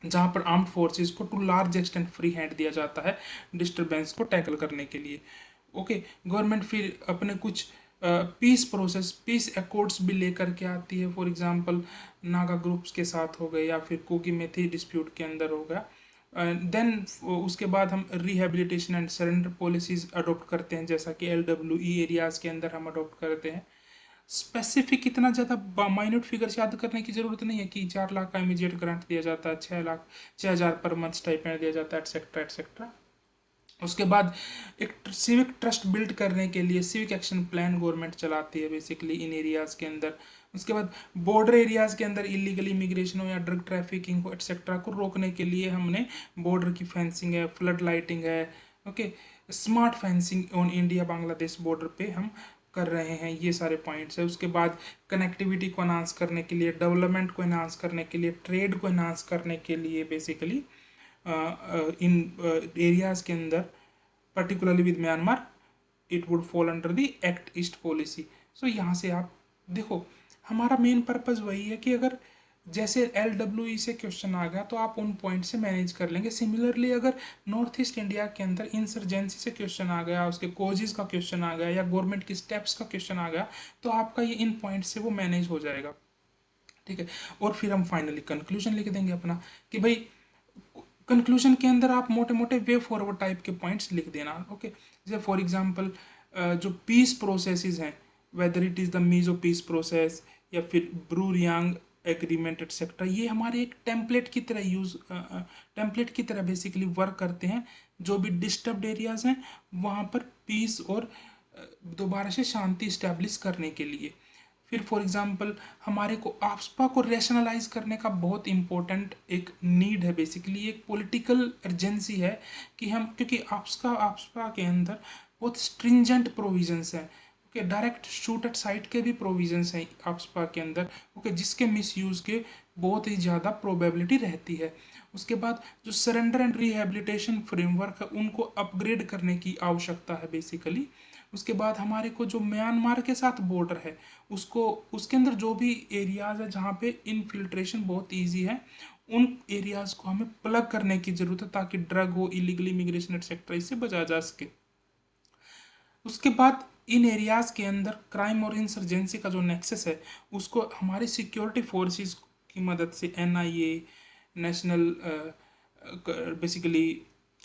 जहाँ पर आर्म्ड फोर्सेस को to large extent free hand दिया जाता है डिस्टरबेंस को टैकल करने के लिए। ओके, गवर्नमेंट फिर अपने कुछ पीस अकॉर्ड्स भी लेकर के आती है। फॉर एग्जांपल नागा ग्रुप्स के साथ हो गए या फिर कोकी मेथी डिस्प्यूट के अंदर हो गया। देन उसके बाद हम rehabilitation and surrender policies adopt करते हैं, जैसा कि LWE एरियाज के अंदर हम अडॉप्ट करते हैं। स्पेसिफिक इतना ज़्यादा माइन्यूट फिगर्स याद करने की जरूरत नहीं है कि 4 लाख का इमीडिएट ग्रांट दिया जाता है, 6 लाख 6,000 पर मंथ स्टाइपेंड दिया जाता है, एटसेट्रा एटसेट्रा। उसके बाद एक सिविक ट्रस्ट बिल्ड करने के लिए सिविक एक्शन प्लान गवर्नमेंट चलाती है बेसिकली इन एरियाज के अंदर। उसके बाद बॉर्डर एरियाज के अंदर इलीगल इमिग्रेशन हो या ड्रग ट्रैफिकिंग हो एटसेट्रा को रोकने के लिए हमने बॉर्डर की फेंसिंग है, फ्लड लाइटिंग है, okay, smart fencing on India Bangladesh border पे हम कर रहे हैं। ये सारे पॉइंट्स है। उसके बाद कनेक्टिविटी को एनहांस करने के लिए, डेवलपमेंट को एनहांस करने के लिए, ट्रेड को एनहांस करने के लिए बेसिकली इन एरियाज के अंदर, particularly with Myanmar, it would fall under the Act East policy। सो यहाँ से आप देखो हमारा मेन पर्पज़ वही है कि अगर जैसे LWE से क्वेश्चन आ गया तो आप उन पॉइंट से मैनेज कर लेंगे। सिमिलरली अगर नॉर्थ ईस्ट इंडिया के अंदर इंसर्जेंसी से क्वेश्चन आ गया, उसके कोजेज का क्वेश्चन आ गया या गवर्नमेंट की स्टेप्स का क्वेश्चन आ गया, तो आपका ये इन पॉइंट से वो मैनेज हो जाएगा, ठीक है। और फिर हम फाइनली कंक्लूजन लिख देंगे अपना कि भाई कंक्लूजन के अंदर आप मोटे मोटे वे फॉरवर्ड टाइप के पॉइंट्स लिख देना। ओके, जैसे फॉर एग्जांपल जो पीस प्रोसेसेस हैं, whether it is the Mizo peace process या फिर ब्रू रियांग एग्रीमेंट एटसेट्रा, ये हमारे एक टेम्पलेट की तरह टेम्पलेट की तरह बेसिकली वर्क करते हैं। जो भी डिस्टर्ब्ड एरियाज हैं वहाँ पर पीस और दोबारा से शांति इस्टेब्लिश करने के लिए। फिर फॉर एग्जांपल हमारे को आपस्पा को रैशनलाइज करने का बहुत इंपॉर्टेंट एक नीड है, बेसिकली एक पॉलिटिकल अर्जेंसी है कि हम, क्योंकि आपस्पा के अंदर बहुत स्ट्रिंजेंट प्रोविजंस हैं। Okay, direct shoot at site के भी प्रोविजंस हैं आपस्पा के अंदर, ओके, जिसके मिसयूज़ के बहुत ही ज़्यादा प्रोबेबिलिटी रहती है। उसके बाद जो सरेंडर एंड रिहेबिलिटेशन फ्रेमवर्क है उनको अपग्रेड करने की आवश्यकता है बेसिकली। उसके बाद हमारे को जो म्यांमार के साथ बॉर्डर है उसको, उसके अंदर जो भी एरियाज है जहाँ पे इनफिल्ट्रेशन बहुत ईजी है उन एरियाज को हमें प्लग करने की जरूरत है ताकि ड्रग हो, इलीगल इमिग्रेशन एटसेट्रा इससे बचा जा सके। उसके बाद इन एरियाज के अंदर क्राइम और इंसर्जेंसी का जो नेक्सस है उसको हमारी सिक्योरिटी फोर्सेस की मदद से, एनआईए, नेशनल बेसिकली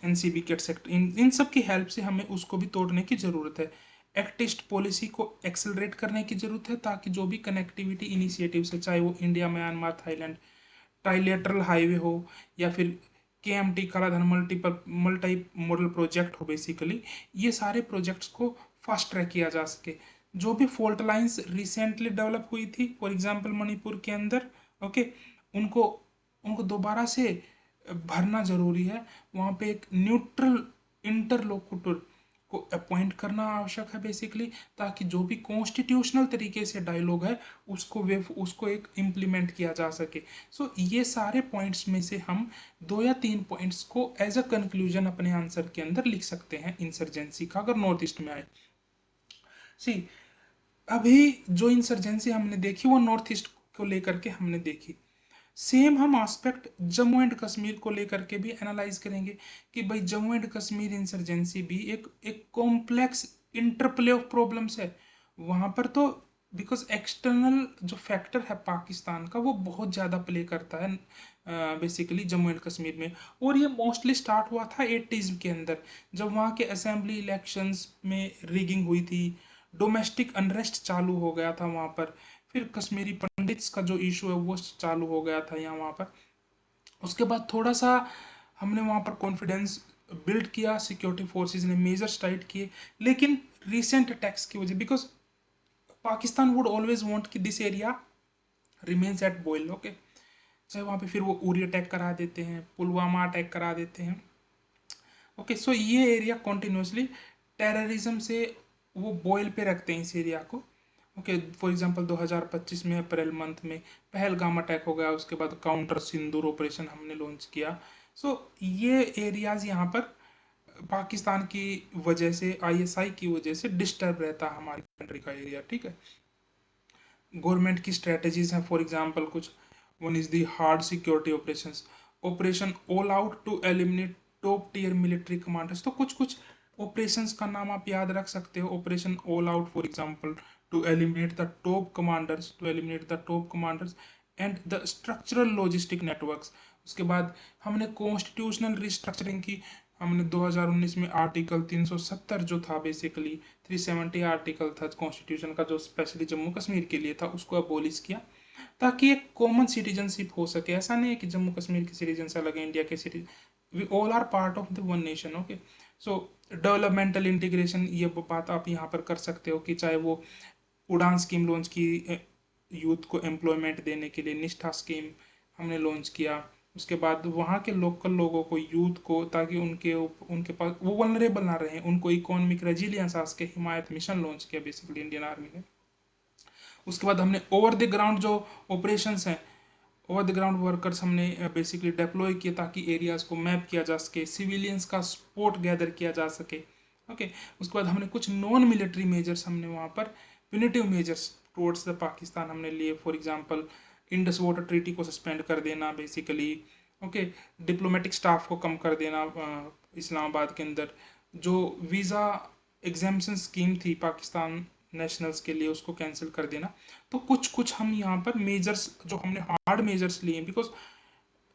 एनसीबी के सेक्टर, इन सब की हेल्प से हमें उसको भी तोड़ने की ज़रूरत है। एक्टिस्ट पॉलिसी को एक्सेलरेट करने की ज़रूरत है ताकि जो भी कनेक्टिविटी इनिशिएटिव्स है, चाहे वो India, Myanmar, Thailand, trilateral highway हो या फिर केएमटी कालाधन मल्टीपल मल्टी मॉडल प्रोजेक्ट हो, बेसिकली ये सारे प्रोजेक्ट्स को फास्ट ट्रैक किया जा सके। जो भी फॉल्ट लाइंस रिसेंटली डेवलप हुई थी, फॉर एग्जांपल मणिपुर के अंदर, ओके, उनको उनको दोबारा से भरना जरूरी है। वहाँ पे एक न्यूट्रल इंटरलोकुटर को अपॉइंट करना आवश्यक है, बेसिकली, ताकि जो भी कॉन्स्टिट्यूशनल तरीके से डायलॉग है उसको एक इम्प्लीमेंट किया जा सके। सो ये सारे पॉइंट्स में से हम 2 या 3 पॉइंट्स को एज अ कंक्लूजन अपने आंसर के अंदर लिख सकते हैं इंसर्जेंसी का, अगर नॉर्थ ईस्ट में आए। सी, अभी जो इंसर्जेंसी हमने देखी वो नॉर्थ ईस्ट को लेकर के हमने देखी। सेम हम एस्पेक्ट जम्मू एंड कश्मीर को लेकर के भी एनालाइज करेंगे कि भाई जम्मू एंड कश्मीर इंसर्जेंसी भी एक एक कॉम्प्लेक्स इंटरप्ले ऑफ प्रॉब्लम्स है। वहां पर तो बिकॉज एक्सटर्नल जो फैक्टर है पाकिस्तान का वो बहुत ज़्यादा प्ले करता है बेसिकली जम्मू एंड कश्मीर में। और ये मोस्टली स्टार्ट हुआ था 80s के अंदर, जब वहाँ के असेंबली इलेक्शंस में रिगिंग हुई थी, डोमेस्टिक अनरेस्ट चालू हो गया था वहाँ पर, फिर कश्मीरी पंडित्स का जो इशू है वो चालू हो गया था यहाँ वहाँ पर। उसके बाद थोड़ा सा हमने वहाँ पर कॉन्फिडेंस बिल्ड किया, सिक्योरिटी फोर्सेस ने मेजर्स टाइट किए, लेकिन रिसेंट अटैक्स की वजह, because Pakistan would always want कि this area remains at boil, okay, चाहे वहाँ पे फिर वो उरी अटैक करा देते हैं, पुलवामा अटैक करा देते हैं, ओके। सो ये एरिया कॉन्टिन्यूसली टेररिज्म से वो बॉयल पे रखते हैं इस एरिया को, ओके। फॉर एग्जांपल 2025 में अप्रैल मंथ में पहलगाम अटैक हो गया, उसके बाद काउंटर सिंदूर ऑपरेशन हमने लॉन्च किया। सो ये एरियाज यहाँ पर पाकिस्तान की वजह से, आईएसआई की वजह से डिस्टर्ब रहता है हमारी कंट्री का एरिया, ठीक है। गवर्नमेंट की स्ट्रेटजीज हैं, फॉर एग्जांपल कुछ, one is the hard security operations, operation all out to eliminate top tier military commanders. तो कुछ कुछ ऑपरेशंस का नाम आप याद रख सकते हो, operation all out for example to eliminate the top commanders and the structural logistic networks. उसके बाद हमने कॉन्स्टिट्यूशनल रिस्ट्रक्चरिंग की, हमने 2019 में आर्टिकल 370 जो था, बेसिकली 370 आर्टिकल था कॉन्स्टिट्यूशन का जो स्पेशली जम्मू कश्मीर के लिए था, उसको अबोलिश किया ताकि एक कॉमन सिटीजनशिप हो सके। ऐसा नहीं है कि जम्मू कश्मीर के सिटीजन अलग है, इंडिया के citizen, we all are part of the one nation, okay. So developmental integration, ये बात आप यहाँ पर कर सकते हो कि चाहे वो उड़ान स्कीम लॉन्च की यूथ को एम्प्लॉयमेंट देने के लिए, निष्ठा स्कीम हमने लॉन्च किया। उसके बाद वहाँ के लोकल लोगों को, यूथ को, ताकि उनके पास वो वनरेबल ना रहे, उनको इकोनॉमिक रेजिलियंस आज के हिमायत मिशन लॉन्च किया बेसिकली इंडियन आर्मी ने। उसके बाद हमने ओवर द ग्राउंड जो ऑपरेशंस हैं, ओवर द ग्राउंड वर्कर्स हमने बेसिकली डिप्लॉय किए ताकि एरियाज को मैप किया जा सके, सिविलियंस का सपोर्ट गैदर किया जा सके, ओके। उसके बाद हमने कुछ नॉन मिलिट्री मेजर्स हमने वहाँ पर punitive measures towards the Pakistan हमने लिए, for example Indus water treaty को सस्पेंड कर देना बेसिकली, ओके, डिप्लोमेटिक स्टाफ को कम कर देना इस्लामाबाद के अंदर, जो वीज़ा एग्जामेशन स्कीम थी पाकिस्तान नेशनल्स के लिए उसको कैंसिल कर देना। तो कुछ कुछ हम यहाँ पर मेजर्स जो हमने हार्ड मेजर्स लिए, बिकॉज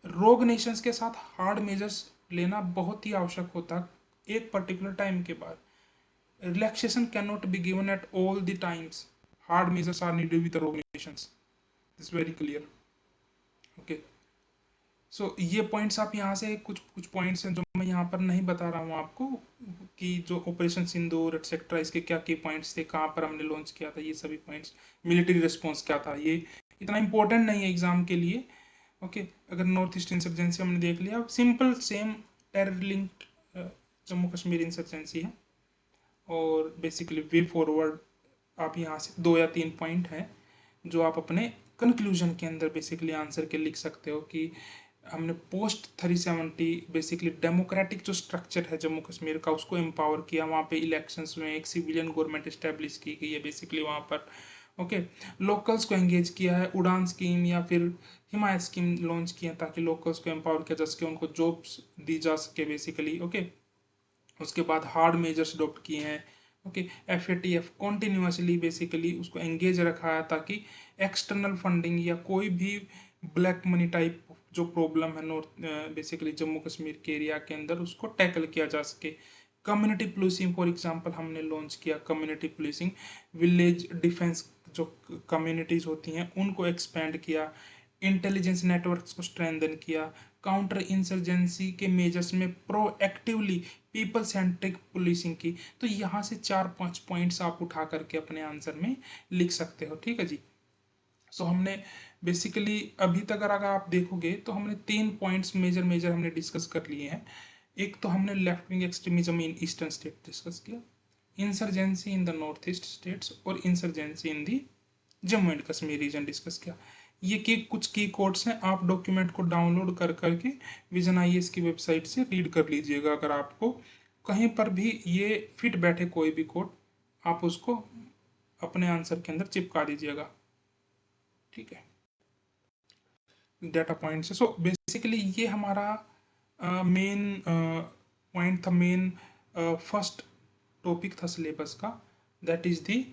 रोग नेशंस के साथ हार्ड मेजर्स लेना बहुत ही आवश्यक होता है एक पर्टिकुलर टाइम के बाद। Relaxation can not be given at all the times, hard measures are needed with rogue nations, this very clear, okay. So ये पॉइंट्स आप यहाँ से, कुछ कुछ पॉइंट्स हैं जो मैं यहाँ पर नहीं बता रहा हूँ आपको कि जो ऑपरेशन सिंदूर एटसेट्रा इसके क्या की पॉइंट्स थे, कहाँ पर हमने लॉन्च किया था, ये सभी पॉइंट्स, मिलिट्री रिस्पॉन्स क्या था, ये इतना इंपॉर्टेंट नहीं है एग्जाम के लिए, ओके। अगर नॉर्थ ईस्ट इंसर्जेंसी हमने देख लिया, simple same terror linked Jammu Kashmir insurgency है। और बेसिकली वे फॉरवर्ड आप यहाँ से 2 या 3 पॉइंट हैं जो आप अपने कंक्लूजन के अंदर बेसिकली आंसर के लिख सकते हो कि हमने पोस्ट 370 बेसिकली डेमोक्रेटिक जो स्ट्रक्चर है जम्मू कश्मीर का उसको एम्पावर किया, वहाँ पे इलेक्शंस में एक सिविलियन गवर्नमेंट इस्टेब्लिश की गई है बेसिकली वहाँ पर, ओके, लोकल्स को एंगेज किया है, उड़ान स्कीम या फिर हिमायत स्कीम लॉन्च किया ताकि लोकल्स को एम्पावर किया जा सके, उनको जॉब्स दी जा सके बेसिकली। ओके, उसके बाद हार्ड मेजर्स अडोप्ट किए हैं। ओके, FATF कॉन्टिन्यूसली बेसिकली उसको एंगेज रखा है ताकि एक्सटर्नल फंडिंग या कोई भी ब्लैक मनी टाइप जो प्रॉब्लम है नॉर्थ बेसिकली जम्मू कश्मीर के एरिया के अंदर उसको टैकल किया जा सके। कम्युनिटी पुलिसिंग फॉर एग्जांपल हमने लॉन्च किया, कम्युनिटी पुलिसिंग, विलेज डिफेंस जो कम्युनिटीज होती हैं उनको एक्सपेंड किया, इंटेलिजेंस नेटवर्क्स को स्ट्रेंथन किया, काउंटर इंसर्जेंसी के मेजर्स में प्रोएक्टिवली पीपल सेंट्रिक पुलिसिंग की। तो यहाँ से 4-5 पॉइंट्स आप उठा करके अपने आंसर में लिख सकते हो। ठीक है जी। सो हमने बेसिकली अभी तक अगर आप देखोगे तो हमने 3 पॉइंट्स मेजर मेजर हमने डिस्कस कर लिए हैं। एक तो हमने left wing extremism in eastern state discuss किया, insurgency in the north east states और insurgency in the Jammu and Kashmir region discuss किया। ये की कुछ की कोड्स हैं, आप डॉक्यूमेंट को डाउनलोड कर करके विजन IAS की वेबसाइट से रीड कर लीजिएगा। अगर आपको कहीं पर भी ये फिट बैठे कोई भी कोड, आप उसको अपने आंसर के अंदर चिपका दीजिएगा। ठीक है, डेटा पॉइंट से। सो बेसिकली ये हमारा मेन पॉइंट था, मेन फर्स्ट टॉपिक था सिलेबस का, that is the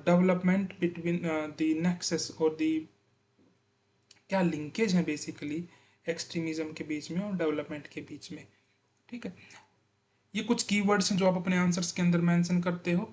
development between the nexus और द क्या लिंकेज है बेसिकली एक्सट्रीमिज्म के बीच में और डेवलपमेंट के बीच में। ठीक है, ये कुछ कीवर्ड्स हैं जो आप अपने आंसर्स के अंदर मेंशन करते हो।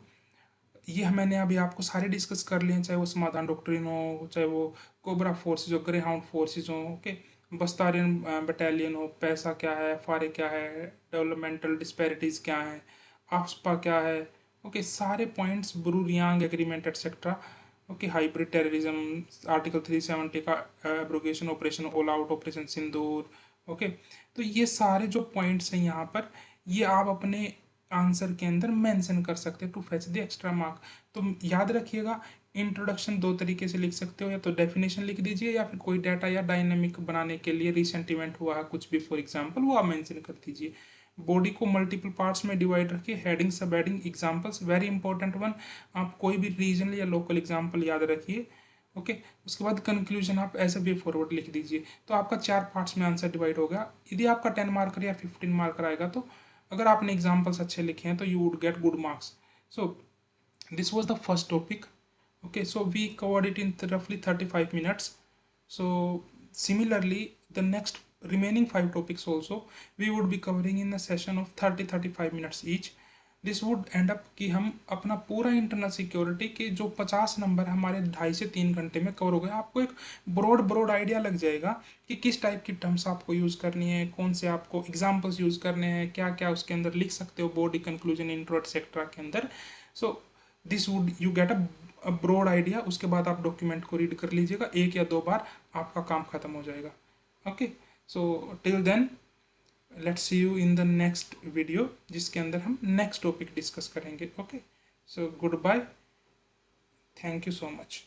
ये मैंने अभी आपको सारे डिस्कस कर लिए हैं, चाहे वो समाधान डॉक्ट्रिन हो, चाहे वो कोबरा फोर्सेज हो, ग्रे हाउंड फोर्सेज हो, ओके, बस्तारियन बटालियन हो, पैसा क्या है, फारे क्या है, डेवलपमेंटल डिस्पैरिटीज़ क्या है, आफ्सपा क्या है, ओके, सारे points, Bru Reang agreement etcetera. Okay, hybrid terrorism, article 370 का abrogation, operation all out, operation Sindoor. Okay, तो ये सारे जो पॉइंट्स हैं यहाँ पर, ये आप अपने आंसर के अंदर मेंशन कर सकते हैं to fetch the extra mark. तो याद रखिएगा, इंट्रोडक्शन 2 तरीके से लिख सकते हो, या तो डेफिनेशन लिख दीजिए या फिर कोई डाटा या डायनेमिक बनाने के लिए रिसेंट इवेंट हुआ है कुछ भी फॉर एग्जांपल, वो आप मेंशन कर दीजिए। बॉडी को मल्टीपल पार्ट्स में डिवाइड रखिए, हेडिंग सब heading examples, very important one, आप कोई भी रीजनल या लोकल एग्जाम्पल याद रखिए। ओके, उसके बाद कंक्लूजन आप एज अ वे फॉरवर्ड लिख दीजिए। तो आपका 4 पार्ट्स में आंसर डिवाइड हो गया। यदि आपका 10 मार्कर या 15 मार्कर आएगा तो अगर आपने एग्जाम्पल्स अच्छे लिखे हैं तो you would get good marks. So this was the first topic. Okay, so we covered it in roughly 35 minutes. So similarly, the next remaining 5 topics also we would be covering in a session of 30-35 minutes each. This would end up कि हम अपना पूरा internal security के जो 50 number हमारे 2.5 से 3 घंटे में कवर हो गए। आपको एक ब्रॉड आइडिया लग जाएगा कि किस टाइप की टर्म्स आपको यूज़ करनी है, कौन से आपको एग्जाम्पल्स यूज़ करने हैं, क्या क्या उसके अंदर लिख सकते हो बॉडी कंक्लूजन इंट्रो एटसेट्रा के अंदर। So this would you get a broad idea. उसके बाद आप डॉक्यूमेंट को रीड कर लीजिएगा 1 या 2 बार, आपका काम खत्म हो जाएगा। Okay, so till then let's see you in the next video जिसके अंदर हम नेक्स्ट टॉपिक डिस्कस करेंगे। Okay, so good bye, thank you so much.